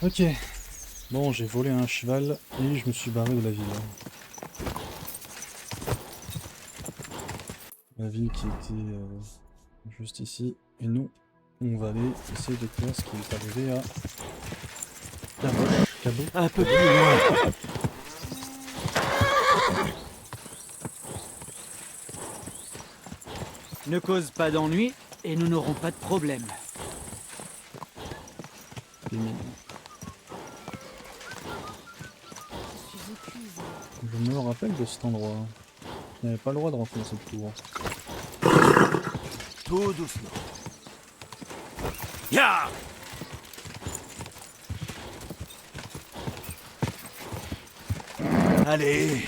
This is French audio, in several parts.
Ok. Bon, j'ai volé un cheval et je me suis barré de la ville. La ville qui était juste ici. Et nous, on va aller essayer de découvrir ce qui est arrivé à Caboche. Cabot. Un peu plus loin. Ne cause pas d'ennui et nous n'aurons pas de problème. Féminin. Je me rappelle de cet endroit. Je n'avais pas le droit de rentrer dans cette tour. Tout doucement. Ya! Allez!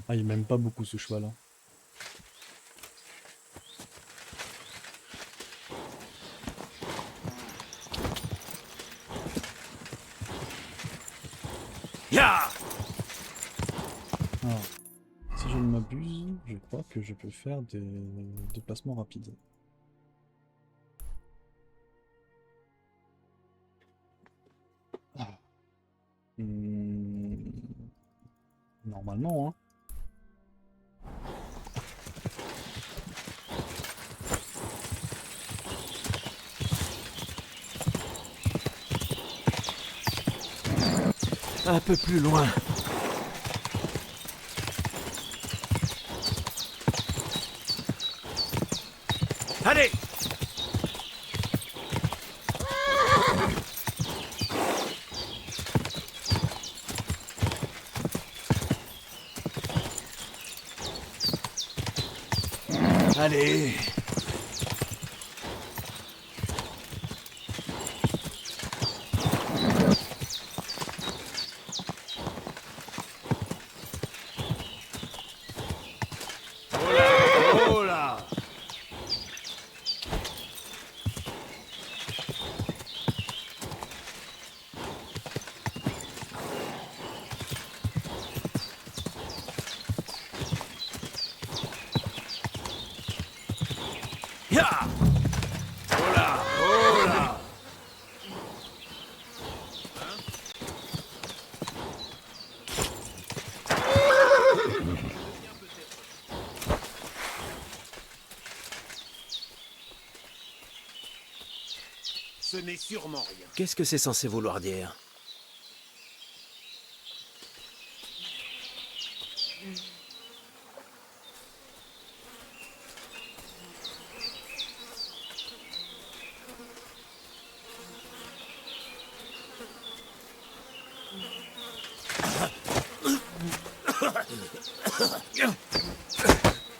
Ah, il m'aime pas beaucoup ce cheval. Hein. Ya! Alors, si je ne m'abuse, je crois que je peux faire des déplacements rapides. Ah. Normalement, hein. Un peu plus loin. Allez! Allez! Oh là! Ya! Oh là! Oh là! Ce n'est sûrement rien. Qu'est-ce que c'est censé vouloir dire?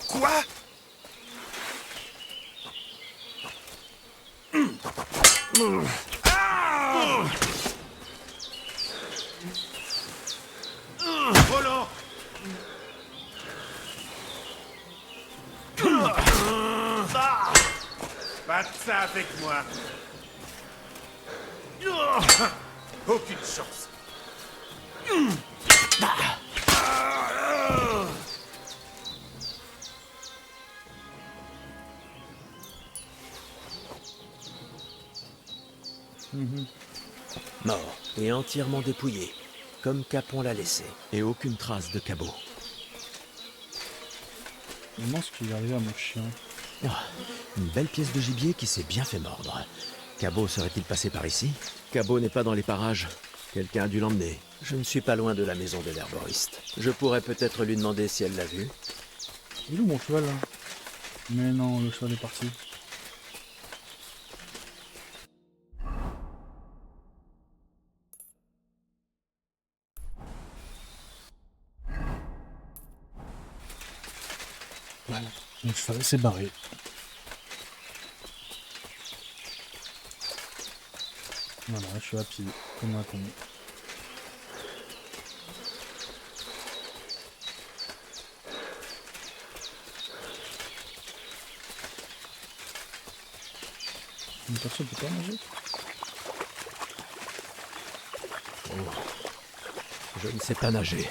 Quoi? Volant! Pas de ça avec moi. Aucune chance. Mort et entièrement dépouillé, comme Capon l'a laissé. Et aucune trace de Cabot. Je me demande ce qui est arrivé à mon chien. Ah, une belle pièce de gibier qui s'est bien fait mordre. Cabot serait-il passé par ici? Cabot n'est pas dans les parages. Quelqu'un a dû l'emmener. Je ne suis pas loin de la maison de l'herboriste. Je pourrais peut-être lui demander si elle l'a vu. Il est où mon cheval là? Mais non, le cheval est parti. Voilà, le cheval s'est barré. Voilà, je suis à pied, comme un con. Une personne peut pas manger? Je ne sais pas nager.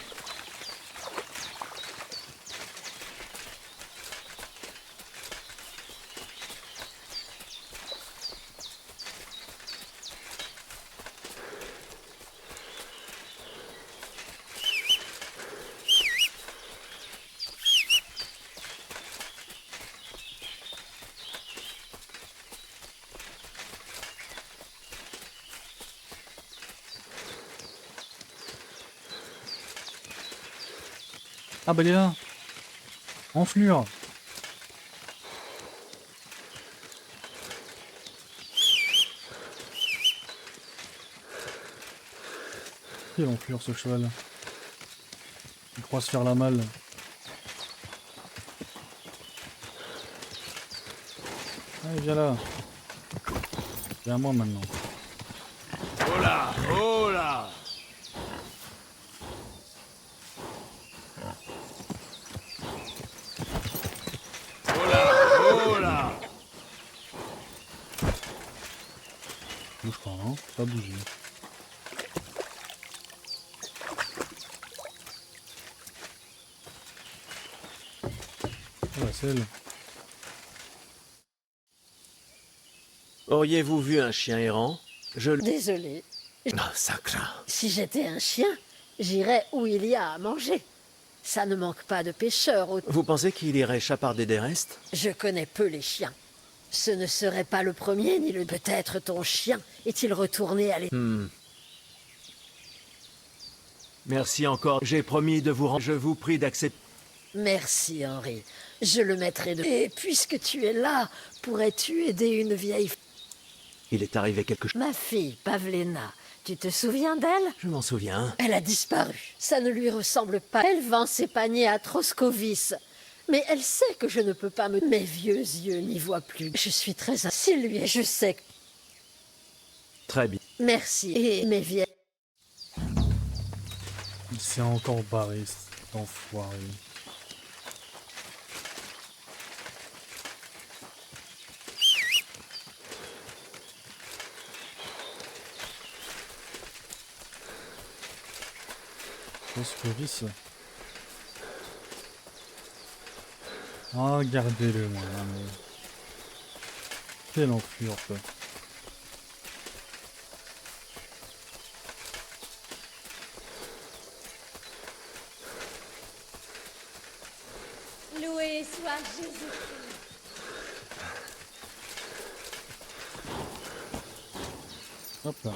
Ah bah il est là. Enflure. Quelle enflure ce cheval. Il croit se faire la malle. Allez, viens là. Viens à moi maintenant. Oh là, oh là. Oh là, oh là. Bouge pas, hein. Pas bouger. Oh la selle. Auriez-vous vu un chien errant? Désolé. Ah, ça craint. Si j'étais un chien, j'irais où il y a à manger. Ça ne manque pas de pêcheurs. Vous pensez qu'il irait chaparder des restes? Je connais peu les chiens. Ce ne serait pas le premier ni le... Peut-être ton chien est-il retourné à Merci encore. J'ai promis de vous rendre. Je vous prie d'accepter. Merci, Henri. Je le mettrai de... Et puisque tu es là, pourrais-tu aider une vieille... Il est arrivé quelque chose. Ma fille, Pavlena, tu te souviens d'elle? Je m'en souviens. Elle a disparu. Ça ne lui ressemble pas. Elle vend ses paniers à Troskovis. Mais elle sait que je ne peux pas me... Mes vieux yeux n'y voient plus. Je suis très... Si lui et je sais que... Très bien. Merci. Et mes vieilles... Il s'est encore barré, cet enfoiré. Troskovis. Ah, gardez-le, moi. Là, mais... Quelle enflure, quoi. Loué soit Jésus-Christ. Hop là.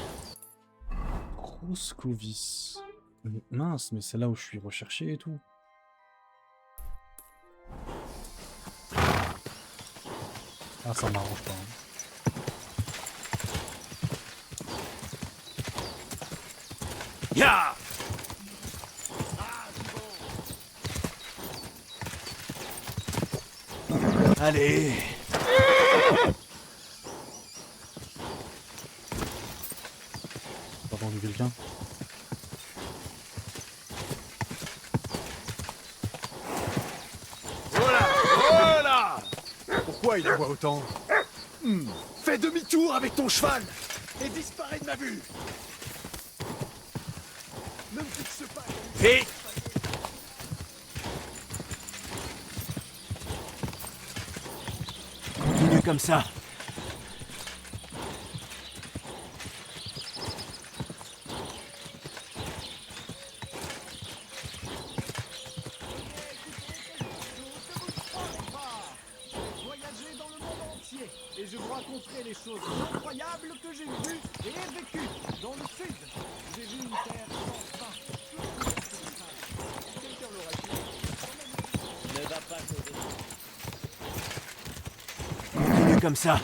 Troskovis. Mais mince, mais c'est là où je suis recherché et tout. Ah, ça m'arrange pas. Hein. Ya. Allez. T'as entendu quelqu'un? Oh là. Pourquoi il aboie autant? Fais demi-tour avec ton cheval et disparais de ma vue. Ne me fixe pas. Vite. Continue comme ça. Voyager dans le monde entier et je vous raconterai les choses incroyables que j'ai vues et vécues dans le sud. J'ai vu une terre sans fin. Quelqu'un l'aurait pu. Ne va pas t'aider. Continue comme ça.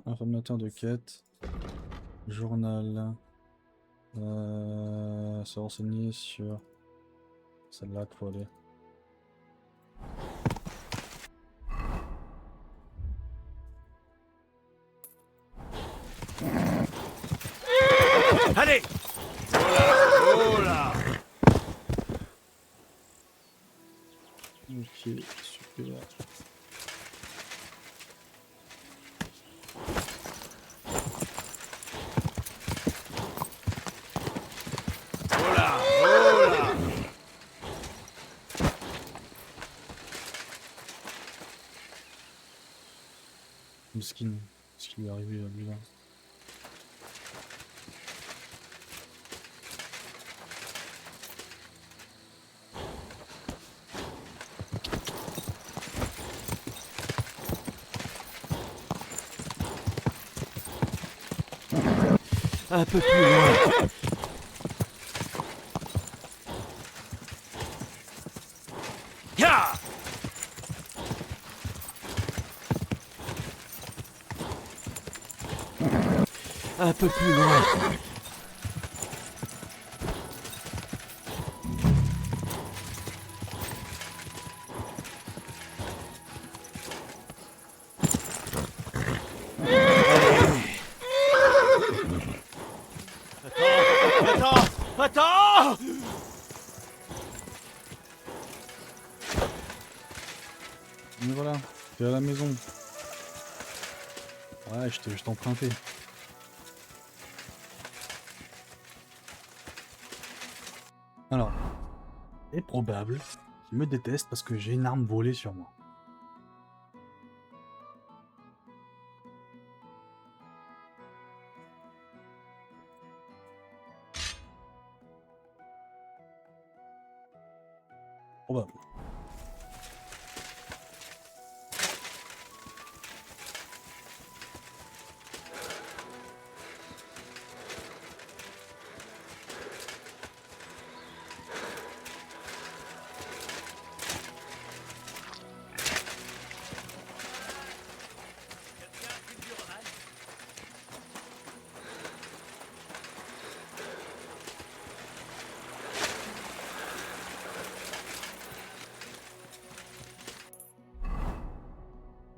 Informateur de quête, journal, se renseigner sur celle-là qu'il faut aller. Allez. Oh là. Ok, super. Oh là, oh là. Miskin, ce qui lui est arrivé à lui là. Un peu plus loin. Ya! Un peu plus loin. Attends! Mais voilà, t'es à la maison. Ouais, je t'empruntais. Alors, il est probable qu'il me déteste parce que j'ai une arme volée sur moi. Probable.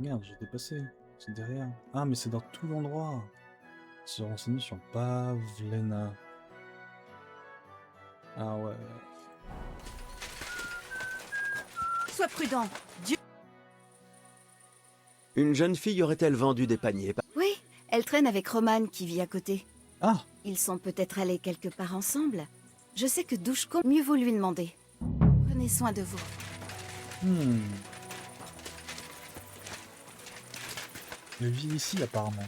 Merde, j'ai dépassé. C'est derrière. Ah, mais c'est dans tout l'endroit. Se renseigner sur Pavlena. Ah ouais. Sois prudent. Dieu... Une jeune fille aurait-elle vendu des paniers? Oui, elle traîne avec Roman qui vit à côté. Ah, Ils sont peut-être allés quelque part ensemble. Je sais que Douchko, mieux vaut lui demander. Prenez soin de vous. elle vit ici apparemment.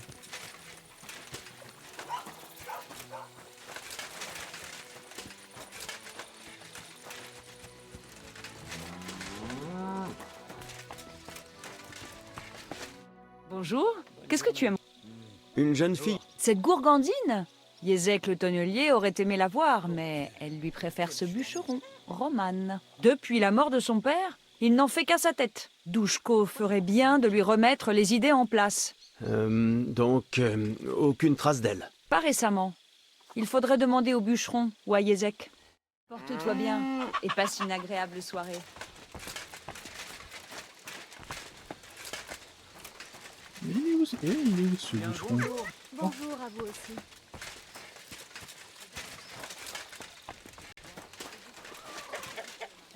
Bonjour, qu'est-ce que tu aimes? Une jeune fille. Cette gourgandine? Yézek le tonnelier aurait aimé la voir, mais elle lui préfère ce bûcheron, Roman. Depuis la mort de son père, il n'en fait qu'à sa tête. Douchko ferait bien de lui remettre les idées en place. Donc, aucune trace d'elle. Pas récemment. Il faudrait demander au bûcheron ou à Yézek. Porte-toi bien et passe une agréable soirée. Il est où ce bûcheron? Bonjour à vous aussi.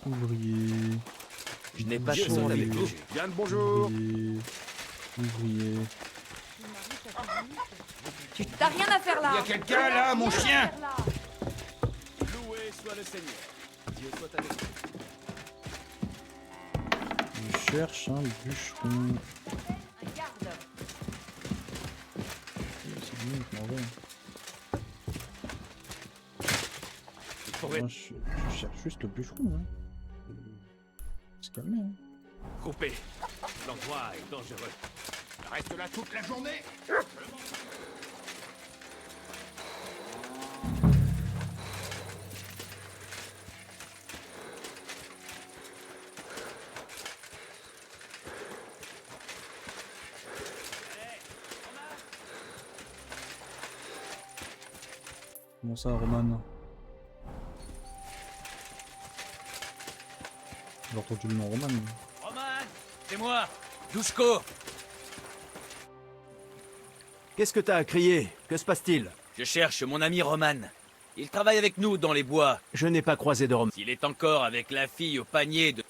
Ouvrier. Je n'ai pas Ouvrier. chaud avec vous. Bien le bonjour. Ouvrier. Tu t'as rien à faire là. Quelqu'un là, mon chien? Loué soit le Seigneur. Dieu soit avec vous. Je cherche un bûcheron. Regarde. C'est lui qui m'envoie. Moi, je cherche juste le bûcheron. Hein. C'est calmé. Hein. Coupé. L'endroit est dangereux. Reste là toute la journée. Comment ça, Roman? J'ai entendu le nom Roman. Roman, c'est moi, Douchko. Qu'est-ce que t'as à crier? Que se passe-t-il? Je cherche mon ami Roman. Il travaille avec nous dans les bois. Je n'ai pas croisé de Roman. S'il est encore avec la fille au panier de...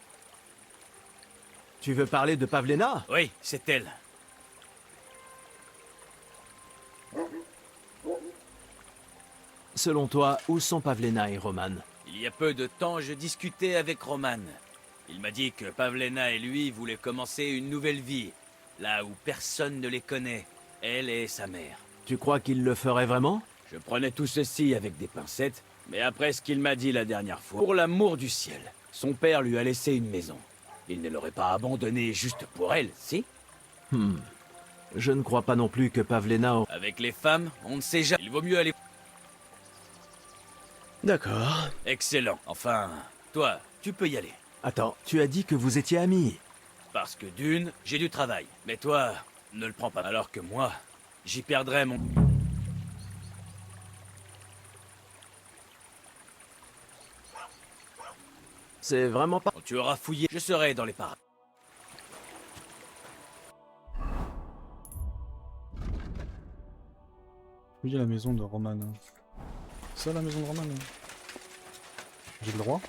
Tu veux parler de Pavlena? Oui, c'est elle. Selon toi, où sont Pavlena et Roman? Il y a peu de temps, je discutais avec Roman. Il m'a dit que Pavlena et lui voulaient commencer une nouvelle vie, là où personne ne les connaît, elle et sa mère. Tu crois qu'il le ferait vraiment? Je prenais tout ceci avec des pincettes, mais après ce qu'il m'a dit la dernière fois, pour l'amour du ciel, son père lui a laissé une maison. Il ne l'aurait pas abandonnée juste pour elle, si? Je ne crois pas non plus que Pavlena... Avec les femmes, on ne sait jamais. Il vaut mieux aller... D'accord. Excellent. Enfin, toi, tu peux y aller. Attends, tu as dit que vous étiez amis. Parce que d'une, j'ai du travail. Mais toi, ne le prends pas. Alors que moi, j'y perdrais mon... C'est vraiment pas... Quand tu auras fouillé, je serai dans les parages. Oui, la maison de Roman. C'est ça la maison de Roman. J'ai le droit.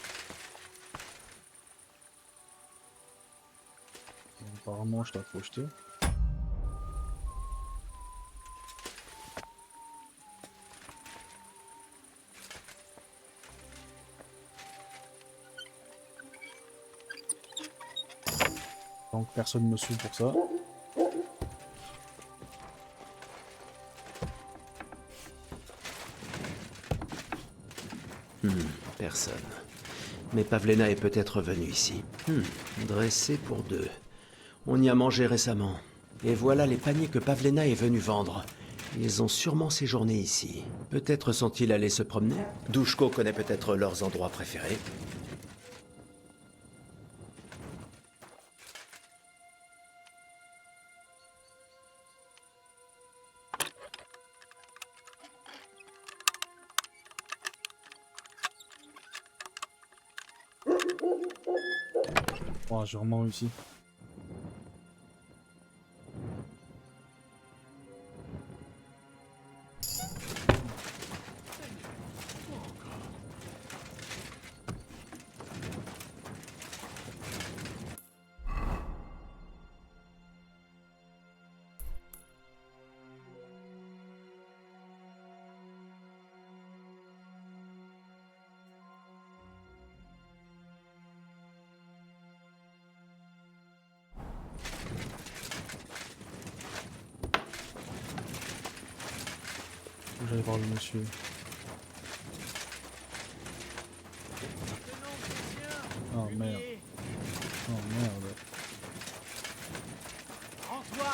Apparemment, je t'ai projeté. Donc personne me suit pour ça. Personne. Mais Pavlena est peut-être venue ici. Dressé pour deux. On y a mangé récemment. Et voilà les paniers que Pavlena est venue vendre. Ils ont sûrement séjourné ici. Peut-être sont-ils allés se promener? Douchko connaît peut-être leurs endroits préférés. Oh, j'ai vraiment réussi. Faut que j'aille voir le monsieur. Oh merde. Oh merde. Rends-toi.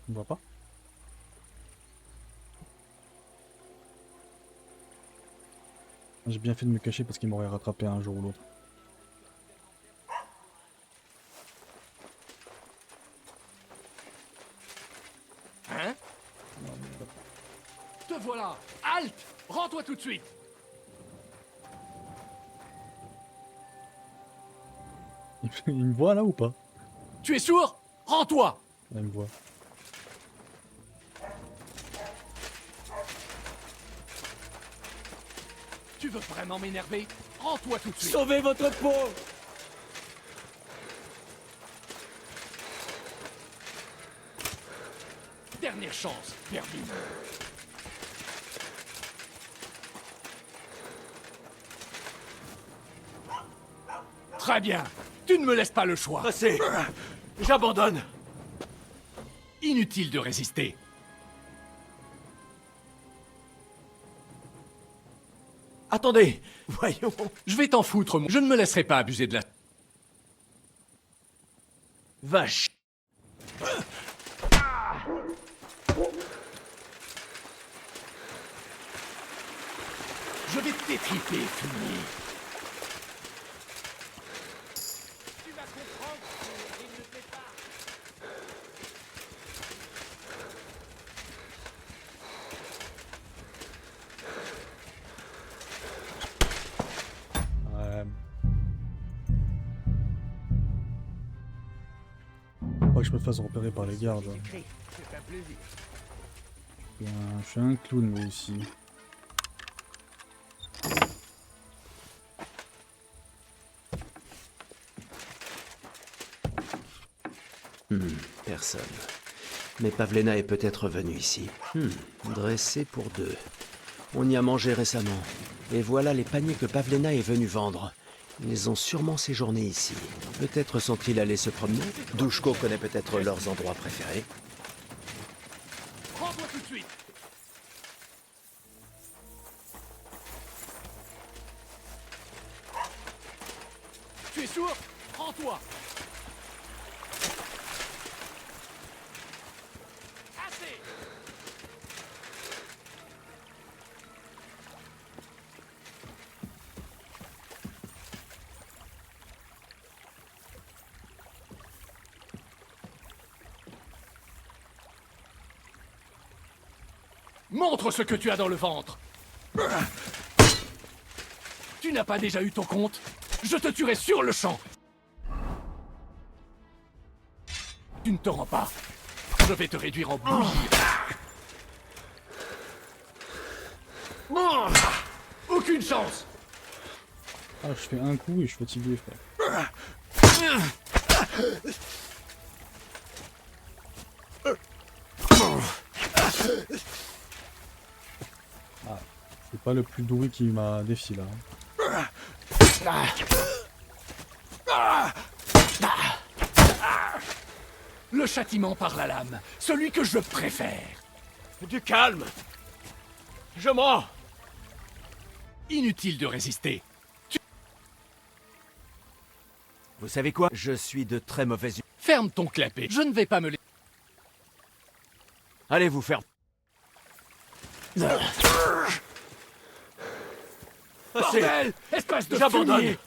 On voit pas? J'ai bien fait de me cacher parce qu'il m'aurait rattrapé un jour ou l'autre. Hein? Te voilà. Halte. Rends-toi tout de suite. Il me voit là ou pas? Tu es sourd? Rends-toi. Là, il me voit. Tu veux vraiment m'énerver? Rends-toi tout de suite. Sauvez votre peau! Dernière chance, perdu. Très bien. Tu ne me laisses pas le choix. Passez! J'abandonne! Inutile de résister. Attendez! Voyons! Je vais t'en foutre, moi. Je ne me laisserai pas abuser de la... Vache! Je vais t'étriper, Fumi. Tu vas comprendre qu'il ne plaît pas. Ouais. Faut pas que je me fasse repérer par les gardes. C'est un plaisir. Je suis un clown moi ici. Personne. Mais Pavlena est peut-être venue ici. Dressé pour deux. On y a mangé récemment. Et voilà les paniers que Pavlena est venue vendre. Ils ont sûrement séjourné ici. Peut-être sont-ils allés se promener? Douchko connaît peut-être leurs endroits préférés. Rends-toi tout de suite. demi-tour. Prends-toi. Assez. Montre ce que tu as dans le ventre. Tu n'as pas déjà eu ton compte? Je te tuerai sur le champ. Tu ne te rends pas. Je vais te réduire en bouillie. Aucune chance. Ah, je fais un coup et je suis fatigué, frère. Ah, c'est pas le plus doué qui m'a défié là. Le châtiment par la lame, celui que je préfère. Du calme. Je mens. Inutile de résister. Vous savez quoi? Je suis de très mauvaise humeur. Ferme ton clapet. Je ne vais pas me laisser. Allez vous faire... Bordel! Espèce de J'abandonne. fumier.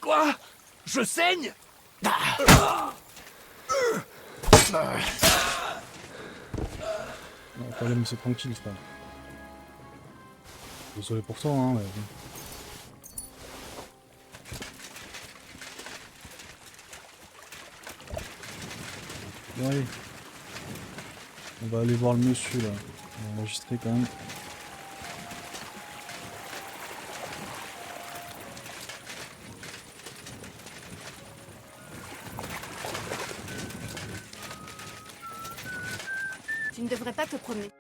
Quoi? Je saigne? Non, fallait me laisser tranquille, frère. Désolé pour toi, hein, mais bon. Bon, allez. On va aller voir le monsieur, là. On va enregistrer quand même. Tu ne devrais pas te promener.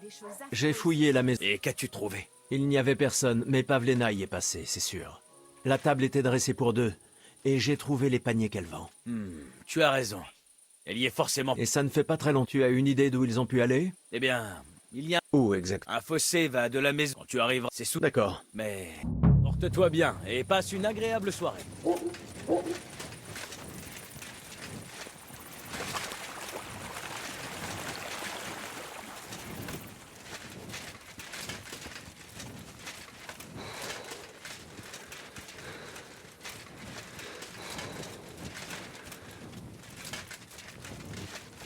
Des choses affreuses. J'ai fouillé la maison. Et qu'as-tu trouvé? Il n'y avait personne, mais Pavlena y est passée, c'est sûr. La table était dressée pour deux, et j'ai trouvé les paniers qu'elle vend. Tu as raison. Elle y est forcément... Et ça ne fait pas très long. Tu as une idée d'où ils ont pu aller? Eh bien, il y a... Où exact? Un fossé va de la maison. Quand tu arriveras, c'est sous... D'accord. Mais... Porte-toi bien et passe une agréable soirée.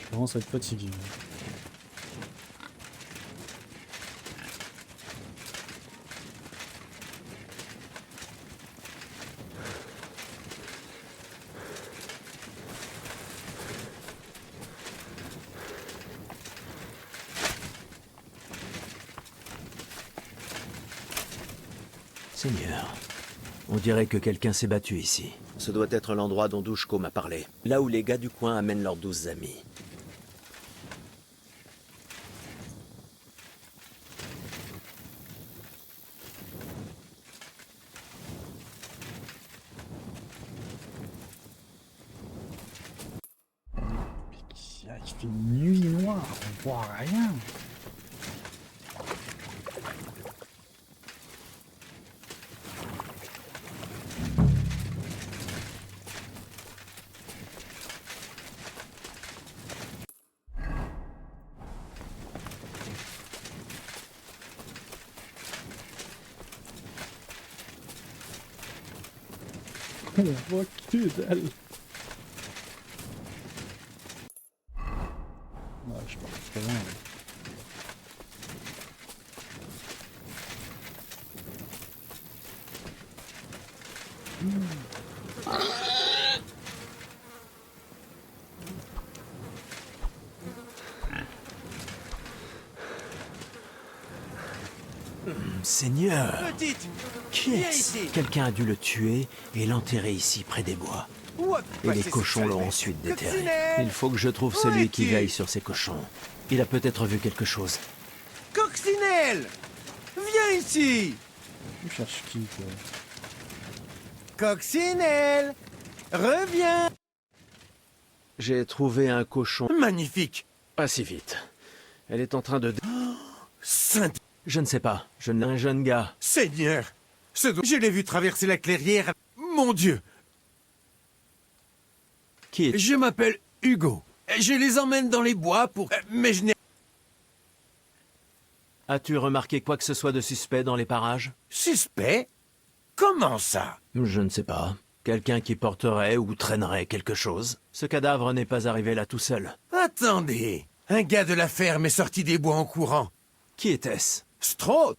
Je commence à être fatigué. Seigneur, on dirait que quelqu'un s'est battu ici. Ce doit être l'endroit dont Douchko m'a parlé. Là où les gars du coin amènent leurs 12 amis. Il fait nuit noire, on voit rien. On voit que dalle. Ouais, je pars très loin. Seigneur, Petite! qui Viens est-ce? ici. Quelqu'un a dû le tuer et l'enterrer ici près des bois. Et les cochons l'ont ensuite déterré. Il faut que je trouve celui qui veille sur ces cochons. Il a peut-être vu quelque chose. Coccinelle! Viens ici! Tu cherches qui, toi? Coccinelle! Reviens! J'ai trouvé un cochon. Magnifique! Pas si vite. Elle est en train de... Sainte! Je ne sais pas. Je n'ai un jeune gars. Seigneur, je l'ai vu traverser la clairière. Mon Dieu. Qui est... Je m'appelle Hugo. Je les emmène dans les bois pour... Mais je n'ai... As-tu remarqué quoi que ce soit de suspect dans les parages? Suspect? Comment ça? Je ne sais pas. Quelqu'un qui porterait ou traînerait quelque chose. Ce cadavre n'est pas arrivé là tout seul. Attendez. Un gars de la ferme est sorti des bois en courant. Qui était-ce? Strout.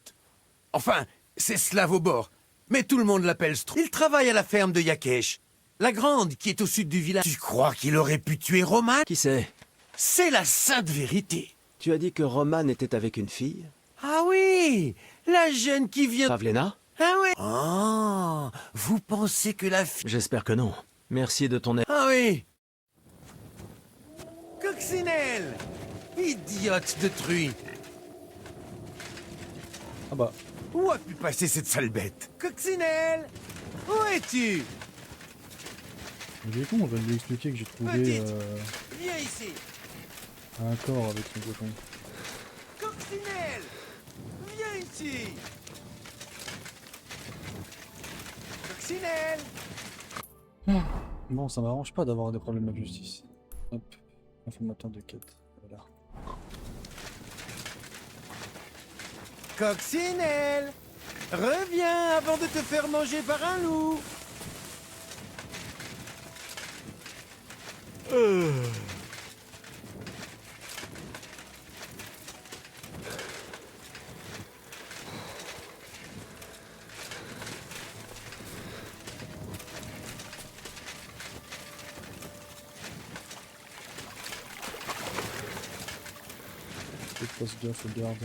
Enfin, c'est Slavobor. Mais tout le monde l'appelle Strout. Il travaille à la ferme de Yakesh. La grande qui est au sud du village. Tu crois qu'il aurait pu tuer Roman? Qui c'est? C'est la sainte vérité. Tu as dit que Roman était avec une fille? Ah oui, la jeune qui vient... Pavlena? Ah oui. Oh, vous pensez que la fille... J'espère que non. Merci de ton aide. Ah oui. Coccinelle. Idiote de truie. Ah bah, Où a pu passer cette sale bête? Coccinelle. Où es-tu? il est con, on vient de lui expliquer que j'ai trouvé Petite. Viens ici. un corps avec son cochon. Coccinelle. Viens ici. Coccinelle. Bon, ça m'arrange pas d'avoir des problèmes de justice. Hop, informateur de quête. Voilà. Coccinelle. Reviens avant de te faire manger par un loup. Faut que je fasse gaffe au garde.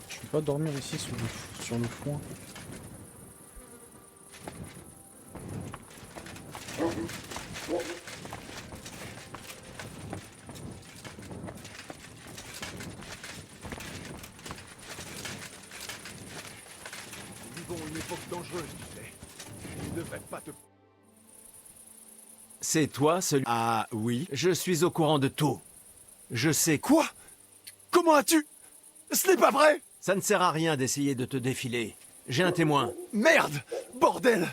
Je peux pas dormir ici sur le foin. Nous vivons une époque dangereuse, tu sais. Tu ne devrais pas te... C'est toi, celui... Ah oui. Je suis au courant de tout. Je sais... Quoi? Comment as-tu... Ce n'est pas vrai! Ça ne sert à rien d'essayer de te défiler. J'ai un témoin. Merde! Bordel!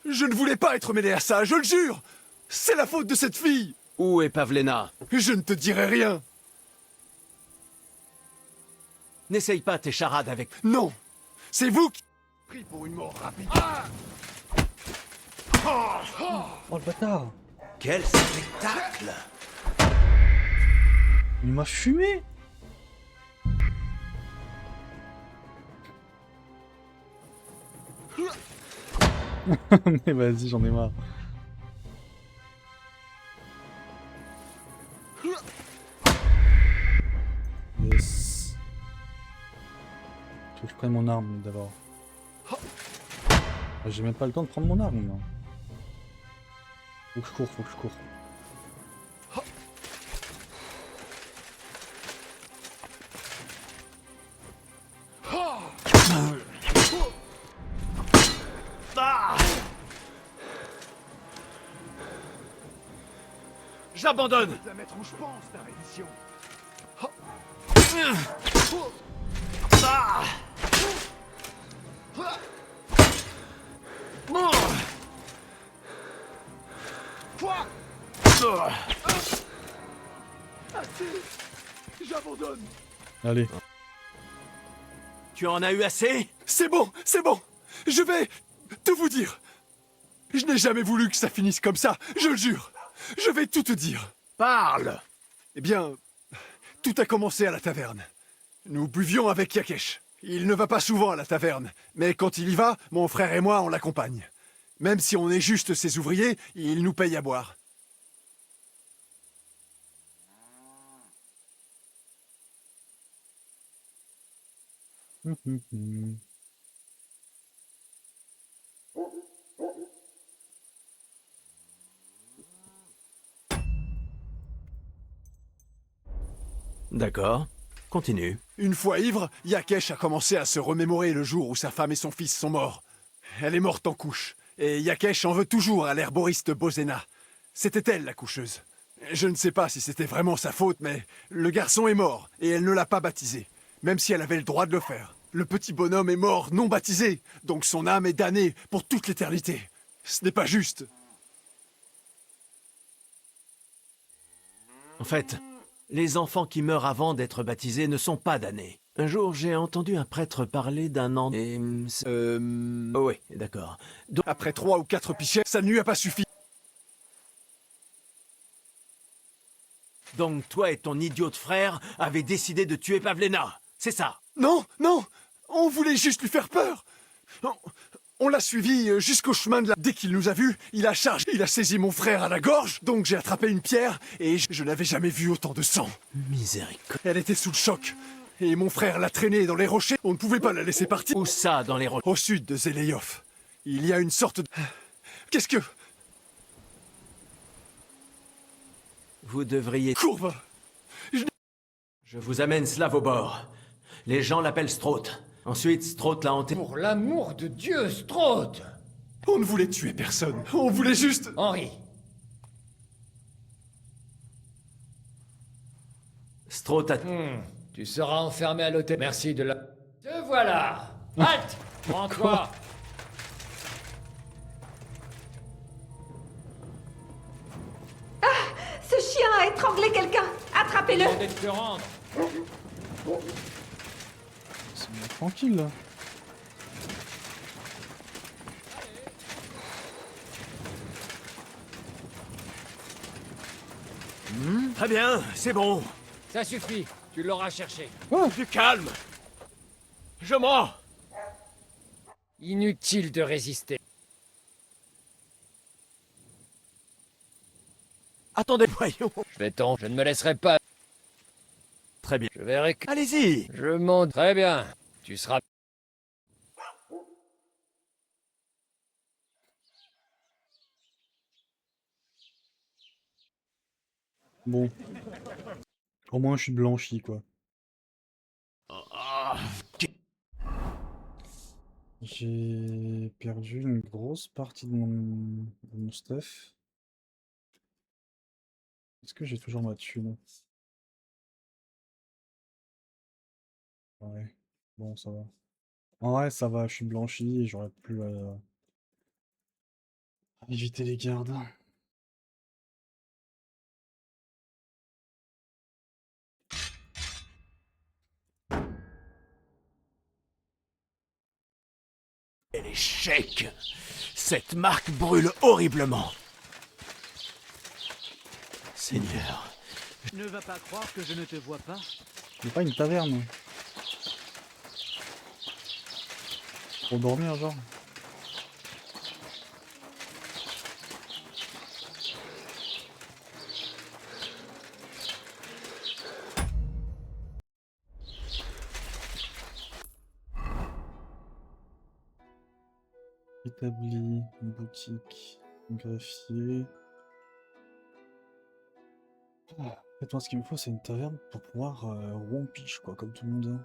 Je ne voulais pas être mêlé à ça, je le jure! C'est la faute de cette fille! Où est Pavlena? Je ne te dirai rien! N'essaye pas tes charades avec... Non! C'est vous qui... Pris pour une mort rapide. Oh le bâtard! Quel spectacle! Il m'a fumé! Mais vas-y, j'en ai marre. Yes. Faut que je prenne mon arme d'abord. J'ai même pas le temps de prendre mon arme. Moi. Faut que je cours, faut que je cours. J'abandonne! La mettre où je pense, ta reddition. Quoi? Assez! J'abandonne! Allez. Tu en as eu assez? C'est bon, c'est bon! Je vais tout vous dire! Je n'ai jamais voulu que ça finisse comme ça, je le jure! Je vais tout te dire! Parle! Eh bien, tout a commencé à la taverne. Nous buvions avec Yakesh. Il ne va pas souvent à la taverne, mais quand il y va, mon frère et moi, on l'accompagne. Même si on est juste ses ouvriers, il nous paye à boire. D'accord. Continue. Une fois ivre, Yakesh a commencé à se remémorer le jour où sa femme et son fils sont morts. Elle est morte en couche, et Yakesh en veut toujours à l'herboriste Bozena. C'était elle la coucheuse. Je ne sais pas si c'était vraiment sa faute, mais le garçon est mort, et elle ne l'a pas baptisé, même si elle avait le droit de le faire. Le petit bonhomme est mort non baptisé, donc son âme est damnée pour toute l'éternité. Ce n'est pas juste. En fait, les enfants qui meurent avant d'être baptisés ne sont pas damnés. Un jour, j'ai entendu un prêtre parler d'un an... Et... Oh oui, d'accord. Donc... Après 3 ou 4 pichets, ça ne lui a pas suffi. Donc toi et ton idiot de frère avez décidé de tuer Pavlena, c'est ça? Non, non, on voulait juste lui faire peur. On l'a suivi jusqu'au chemin de la... Dès qu'il nous a vus, il a chargé, il a saisi mon frère à la gorge, donc j'ai attrapé une pierre et je n'avais jamais vu autant de sang. Miséricorde. Elle était sous le choc. Et mon frère l'a traînée dans les rochers, on ne pouvait pas la laisser partir. Où ça, dans les rochers? Au sud de Zeleyov. Il y a une sorte de... Qu'est-ce que... Vous devriez... Courbe. Je vous amène Slavobor. Les gens l'appellent Straught. Ensuite, Straught l'a hanté... Pour l'amour de Dieu, Straught! On ne voulait tuer personne. On voulait juste... Henri. Straught a... Tu seras enfermé à l'hôtel. Merci de la... Te voilà! Halte! Prends-toi! Ce chien a étranglé quelqu'un. Attrapez-le. Demandez de te rendre. C'est tranquille là. Très bien, c'est bon. Ça suffit. Tu l'auras cherché. Du calme. Je mens. Inutile de résister. Attendez, voyons. Je ne me laisserai pas. Très bien. Je verrai que... Allez-y. Je monte. Très bien. Tu seras... Bon. Au moins je suis blanchi quoi. J'ai perdu une grosse partie de mon stuff. Est-ce que j'ai toujours ma thune? Ouais. Bon, ça va. Ouais, ça va, je suis blanchi et j'aurais plus à éviter les gardes. L'échec. Cette marque brûle horriblement. Seigneur. Ne va pas croire que je ne te vois pas. C'est pas une taverne. Pour dormir, genre. Établi, une boutique, un greffier. En fait, moi, ce qu'il me faut, c'est une taverne pour pouvoir rompiche, quoi, comme tout le monde.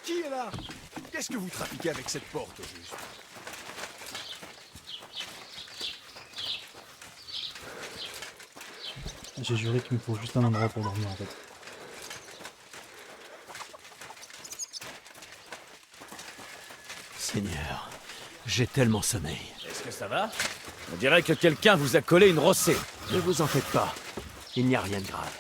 Qui est là? Qu'est-ce que vous trafiquez avec cette porte, au juste? J'ai juré qu'il me faut juste un endroit pour dormir, en fait. Seigneur, j'ai tellement sommeil. Est-ce que ça va? On dirait que quelqu'un vous a collé une rossée. Ne vous en faites pas. Il n'y a rien de grave.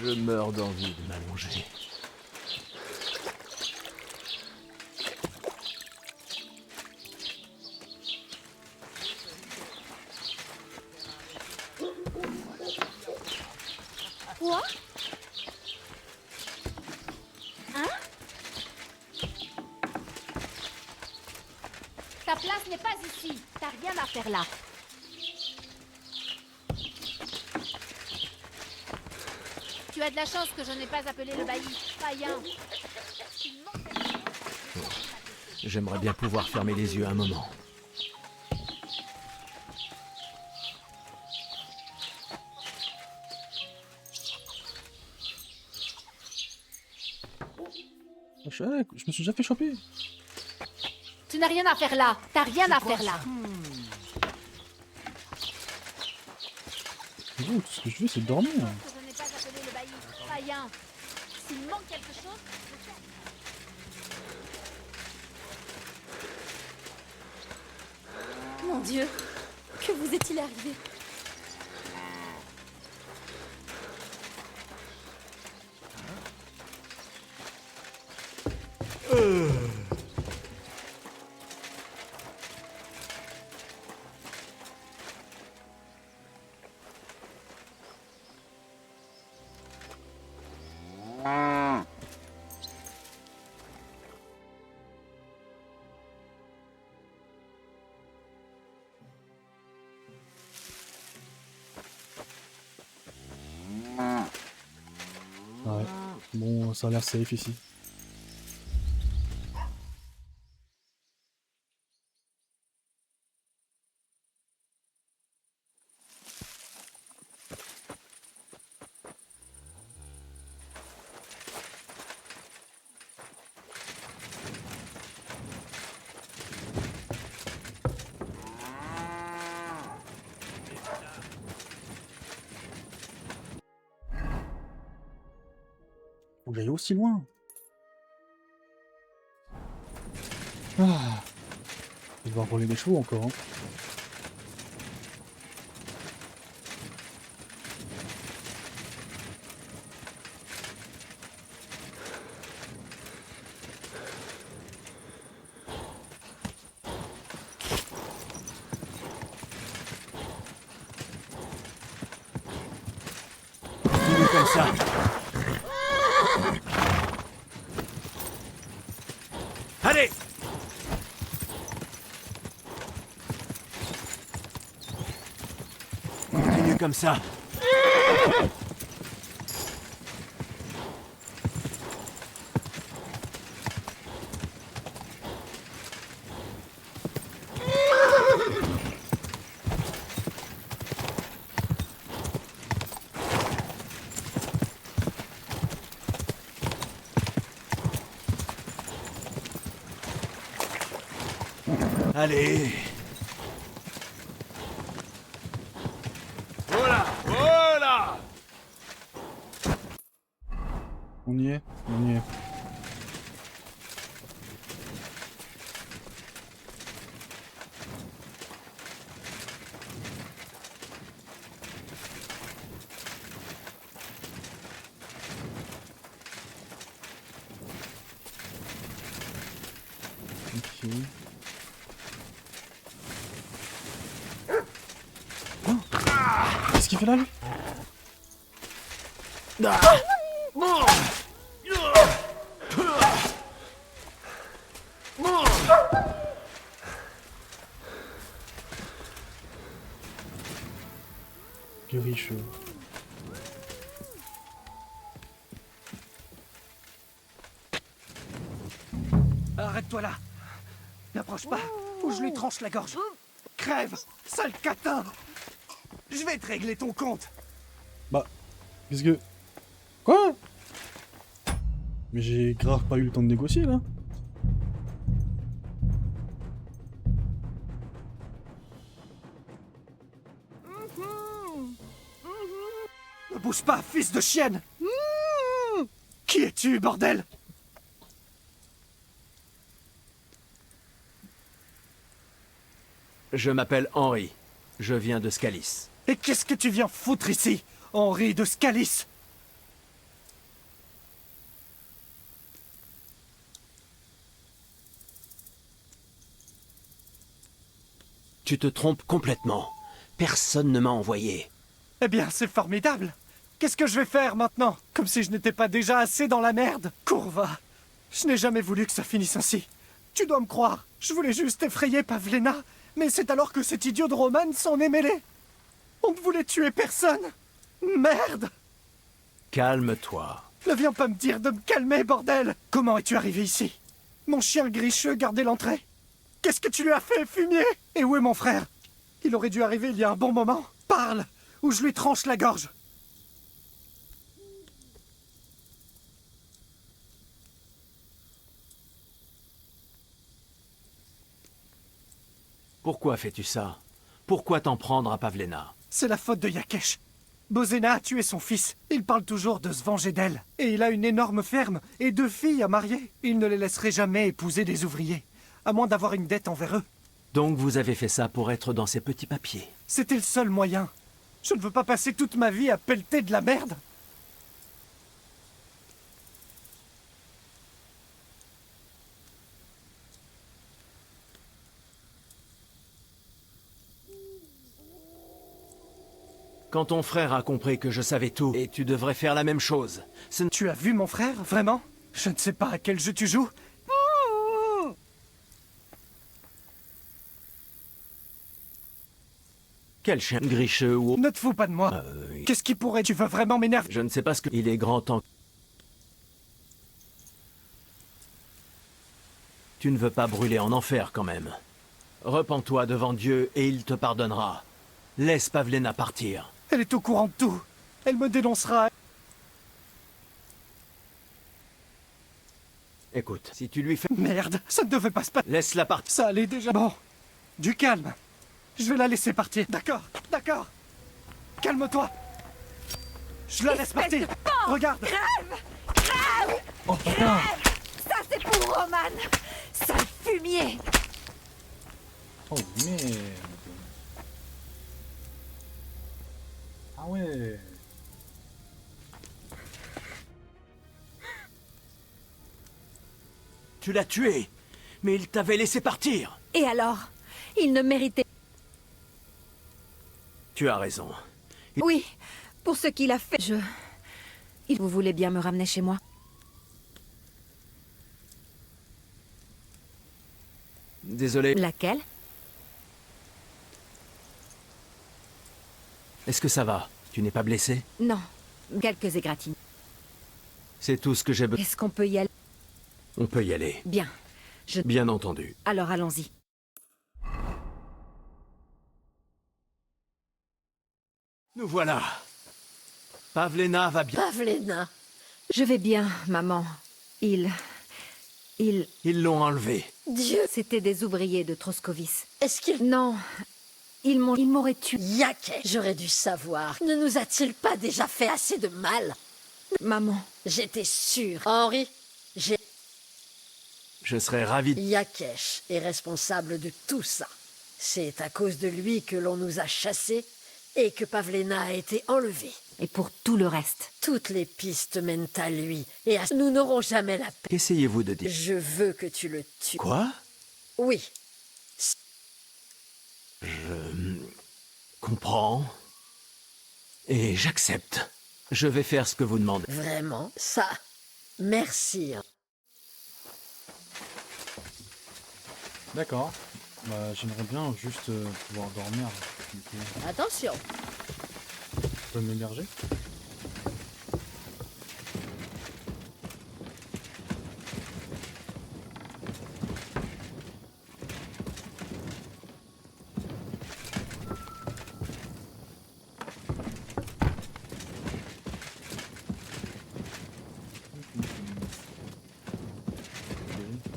Je meurs d'envie de m'allonger. Quoi? Hein? Ta place n'est pas ici. T'as rien à faire là. Tu as de la chance que je n'ai pas appelé le bailli. Païen. J'aimerais bien pouvoir fermer les yeux un moment. Je me suis déjà fait choper. Tu n'as rien à faire là. T'as rien à faire là. Tout ce que je veux, c'est dormir. Que je n'ai pas appelé le bailli. Païen. S'il manque quelque chose, Mon Dieu, que vous est-il arrivé? Ouais. Bon, ça a l'air safe ici. Faut que j'aille aussi loin. Ah. Je vais devoir voler des chevaux encore. Hein. Continue comme ça. Allez! Continue comme ça. Allez! Voilà! Voilà! On y est, on y est. Ok. Oh, qu'est-ce qu'il fait là, lui? Le riche. Arrête-toi là. N'approche pas, ou je lui tranche la gorge. Crève, sale catin. Je vais te régler ton compte. Bah, qu'est-ce que... Quoi? Mais j'ai grave pas eu le temps de négocier, là. Ne bouge pas, fils de chienne. Qui es-tu, bordel? Je m'appelle Henri. Je viens de Scalis. Et qu'est-ce que tu viens foutre ici, Henri de Scalis? Tu te trompes complètement. Personne ne m'a envoyé. Eh bien, c'est formidable. Qu'est-ce que je vais faire maintenant? Comme si je n'étais pas déjà assez dans la merde. Courva, je n'ai jamais voulu que ça finisse ainsi. Tu dois me croire. Je voulais juste effrayer Pavlena. Mais c'est alors que cet idiot de Roman s'en est mêlé. On ne voulait tuer personne. Merde! Calme-toi. Ne viens pas me dire de me calmer, bordel! Comment es-tu arrivé ici? Mon chien gricheux gardait l'entrée. Qu'est-ce que tu lui as fait, fumier? Et où est mon frère? Il aurait dû arriver il y a un bon moment. Parle, ou je lui tranche la gorge. Pourquoi fais-tu ça? Pourquoi t'en prendre à Pavlena? C'est la faute de Yakesh. Bozena a tué son fils. Il parle toujours de se venger d'elle. Et il a une énorme ferme et 2 filles à marier. Il ne les laisserait jamais épouser des ouvriers, à moins d'avoir une dette envers eux. Donc vous avez fait ça pour être dans ces petits papiers? C'était le seul moyen. Je ne veux pas passer toute ma vie à pelleter de la merde. Quand ton frère a compris que je savais tout, et tu devrais faire la même chose. Tu as vu mon frère, vraiment? Je ne sais pas à quel jeu tu joues. Quel chien gricheux ou... Ne te fous pas de moi. Qu'est-ce qui pourrait... Tu veux vraiment m'énerver? Je ne sais pas ce que... Il est grand temps... Tu ne veux pas brûler en enfer quand même. Repens-toi devant Dieu et il te pardonnera. Laisse Pavlena partir. Elle est au courant de tout. Elle me dénoncera. Écoute, si tu lui fais... Merde, ça ne devait pas se passer. Laisse-la partir. Ça allait déjà. Bon, du calme. Je vais la laisser partir. D'accord, d'accord. Calme-toi. Je la laisse partir. Regarde. Crève! Crève! Oh putain! Ça, c'est pour Roman! Sale fumier! Oh merde! Ah ouais! Tu l'as tué, mais il t'avait laissé partir. Et alors? Il ne méritait... Tu as raison. Oui, pour ce qu'il a fait, Vous voulez bien me ramener chez moi? Désolé. Laquelle? Est-ce que ça va? Tu n'es pas blessé? Non, quelques égratignures. C'est tout ce que j'ai besoin. Est-ce qu'on peut y aller? On peut y aller. Bien. Bien entendu. Alors allons-y. Nous voilà. Pavlena va bien. Pavlena. Je vais bien, maman. Ils l'ont enlevé. Dieu. C'était des ouvriers de Troskovis. Est-ce qu'ils... Non. Ils m'auraient tué. Yakesh, j'aurais dû savoir. Ne nous a-t-il pas déjà fait assez de mal? Maman. J'étais sûre. Henri, Je serais ravi. Yakesh est responsable de tout ça. C'est à cause de lui que l'on nous a chassés et que Pavlena a été enlevée. Et pour tout le reste. Toutes les pistes mènent à lui. Et nous n'aurons jamais la paix. Qu'essayez-vous de dire? Je veux que tu le tues. Quoi? Oui. Je comprends. Et j'accepte. Je vais faire ce que vous demandez. Vraiment? Ça? Merci. D'accord. Bah, j'aimerais bien juste pouvoir dormir. Du coup, Attention. je peux m'émerger?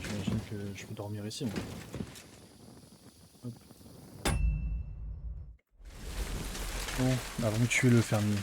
J'imagine que je peux dormir ici, moi. Hop. Bon, avant de tuer le fermier.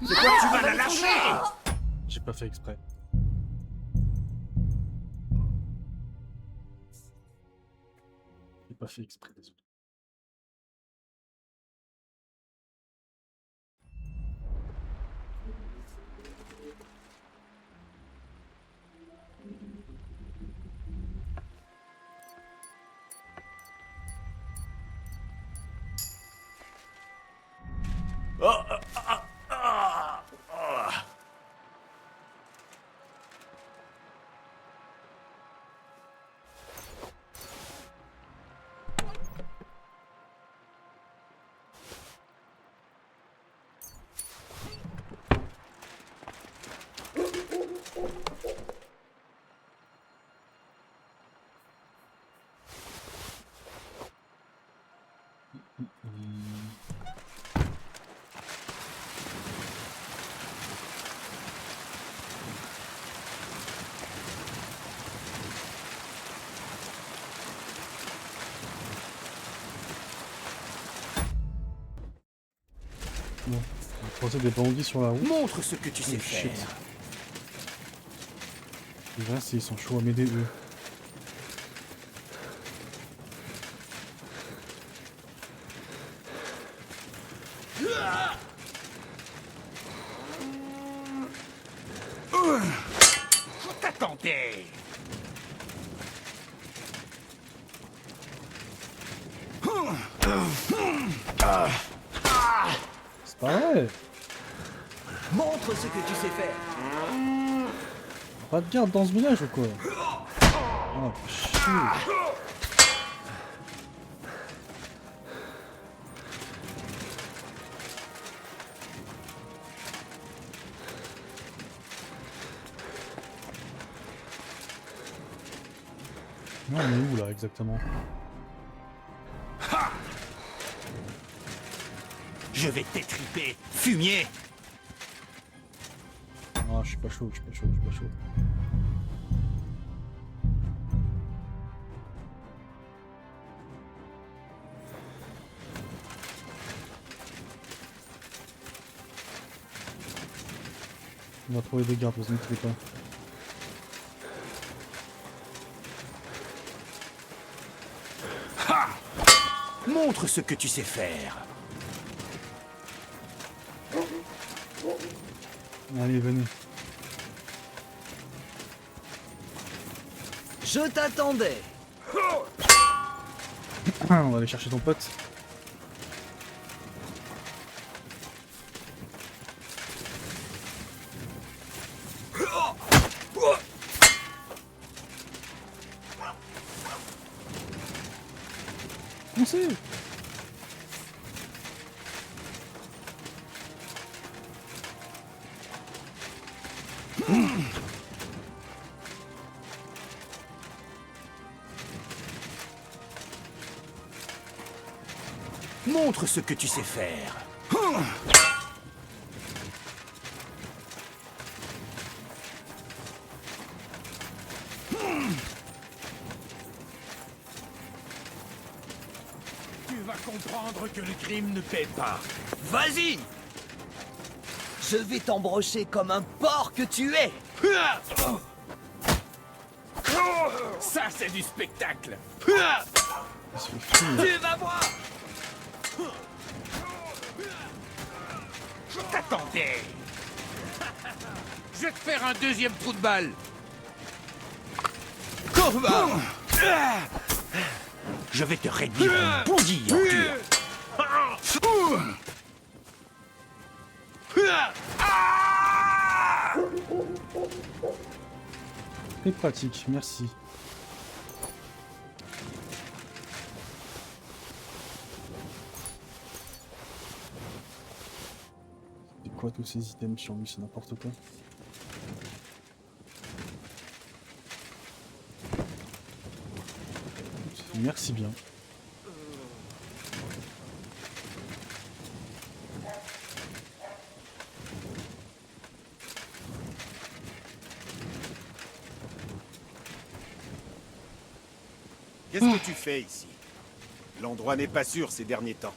C'est quoi que tu vas la lâcher? J'ai pas fait exprès. J'ai pas fait exprès, désolé. Bon, on va croiser des bandits sur la route. Montre ce que tu sais Oh, faire. shit. Déjà, ils sont chauds à m'aider, eux. Je t'attendais. C'est pas vrai. Montre ce que tu sais faire. Pas de garde dans ce village ou quoi? Oh, chier. Non, on est où là exactement? Je vais t'étriper, fumier. Ah, je suis pas chaud, je suis pas chaud, je suis pas chaud. On va trouver des gardes, vous inquiétez pas. Montre ce que tu sais faire. Allez, venez. Je t'attendais. On va aller chercher ton pote. Foncez! Montre ce que tu sais faire. Tu vas comprendre que le crime ne paie pas. Vas-y. Je vais t'embrocher comme un porc que tu es. Ça, c'est du spectacle. Il se fait fou, là. Tu vas voir. Je t'attendais. Je vais te faire un deuxième trou de balle. Combat. Je vais te réduire en bouillie, ordure. Très pratique, merci. C'est quoi tous ces items sur lui, c'est n'importe quoi. Merci bien. Qu'est-ce que tu fais ici? L'endroit n'est pas sûr ces derniers temps.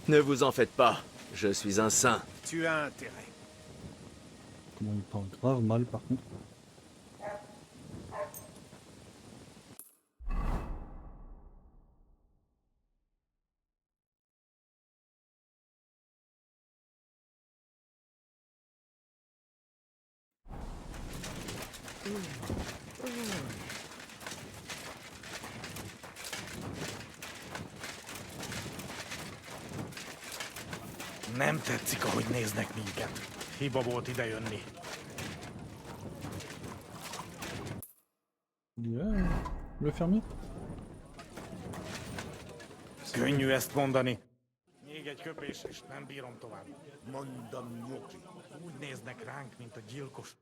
Ne vous en faites pas, je suis un saint. Tu as intérêt. Comment il parle grave mal par contre. Nem tetszik, ahogy néznek minket. Hiba volt idejönni. Yeah. Le fermier. Könnyű ezt mondani. Még egy köpés, és nem bírom tovább. Mondom, nyugi. Úgy néznek ránk, mint a gyilkos.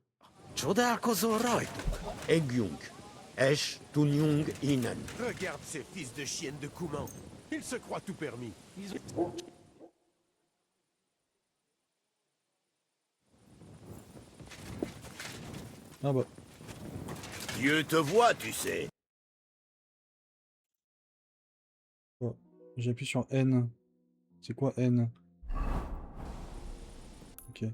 Csodálkozol rajtuk? Egjünk. Es, tunjunk innen. Regarde ces fils de chienne de Kouman. Ils se croient tout permis. Ah bah. Dieu te voit, tu sais. Oh. J'appuie sur N. C'est quoi N? Ok.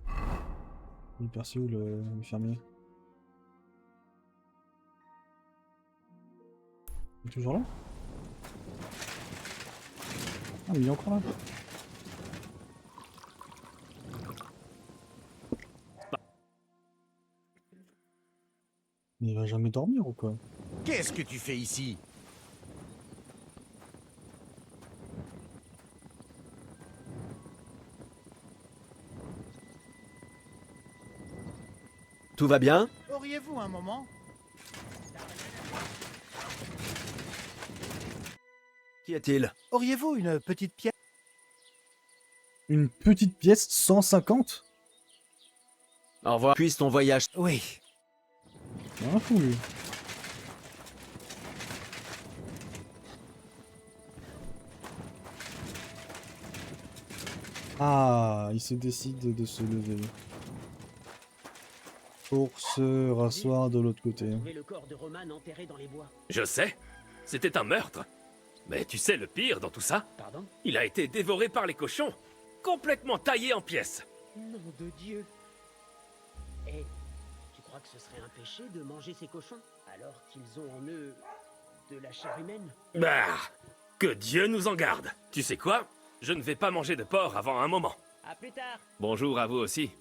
Il est percé où le fermier? Il est toujours là? Ah mais il est encore là. Mais il va jamais dormir ou quoi? Qu'est-ce que tu fais ici? Tout va bien? Auriez-vous un moment? Qu'y a-t-il? Auriez-vous une petite pièce? Une petite pièce 150? Au revoir. Puisse ton voyage. Oui. Il a un fou lui. Ah, il se décide de se lever. Pour se rasseoir de l'autre côté. Le corps de Roman enterré dans les bois. Je sais. C'était un meurtre. Mais tu sais le pire dans tout ça? Pardon? Il a été dévoré par les cochons. Complètement taillé en pièces. Nom de Dieu. Et tu crois que ce serait un péché de manger ces cochons alors qu'ils ont en eux de la chair humaine? Bah, que Dieu nous en garde. Tu sais quoi? Je ne vais pas manger de porc avant un moment. À plus tard. Bonjour à vous aussi.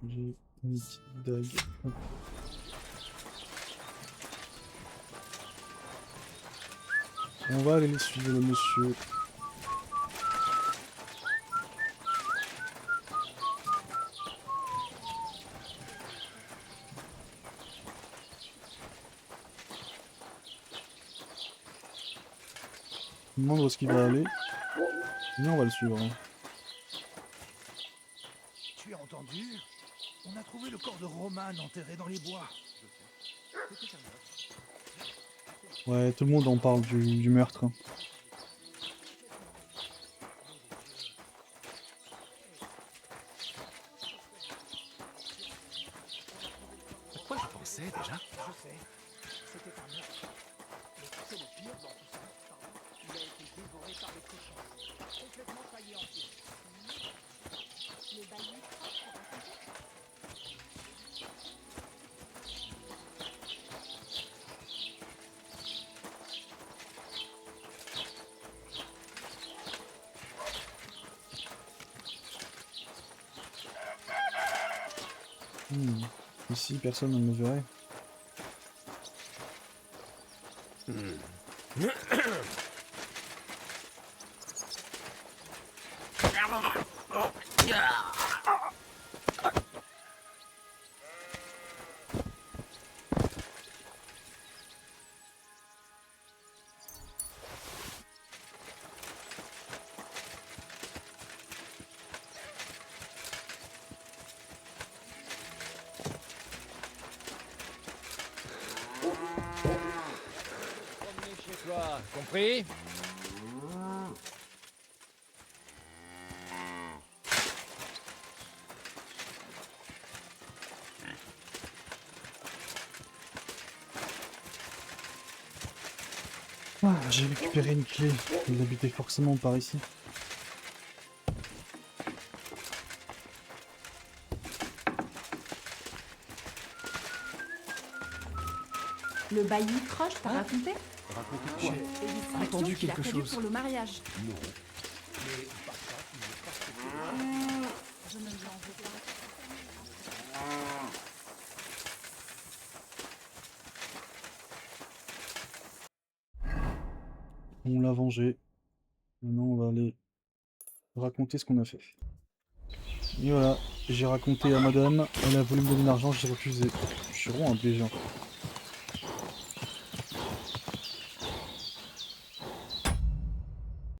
J'ai une petite dague. Hop. On va aller suivre le monsieur. Je me demande où est-ce qu'il va aller. Mais on va le suivre. Hein. Tu as entendu? On a trouvé le corps de Roman enterré dans les bois. Ouais, tout le monde en parle du meurtre. À quoi je pensais déjà? Je sais. C'était un meurtre. Mais c'est le pire dans tout ça. Il a été dévoré par les cochons. Complètement taillé en pieds. Le bailli. Ici, personne ne me verrait. Compris? Ah, j'ai récupéré une clé. Il habitait forcément par ici. Le bailli Croche t'a raconté? Racontez quoi? J'ai entendu quelque chose pour le mariage. Non. Je ne lui en veux pas. On l'a vengé. Maintenant, on va aller raconter ce qu'on a fait. Et voilà, j'ai raconté à madame, elle a voulu me donner de l'argent, j'ai refusé. Je suis vraiment un béger.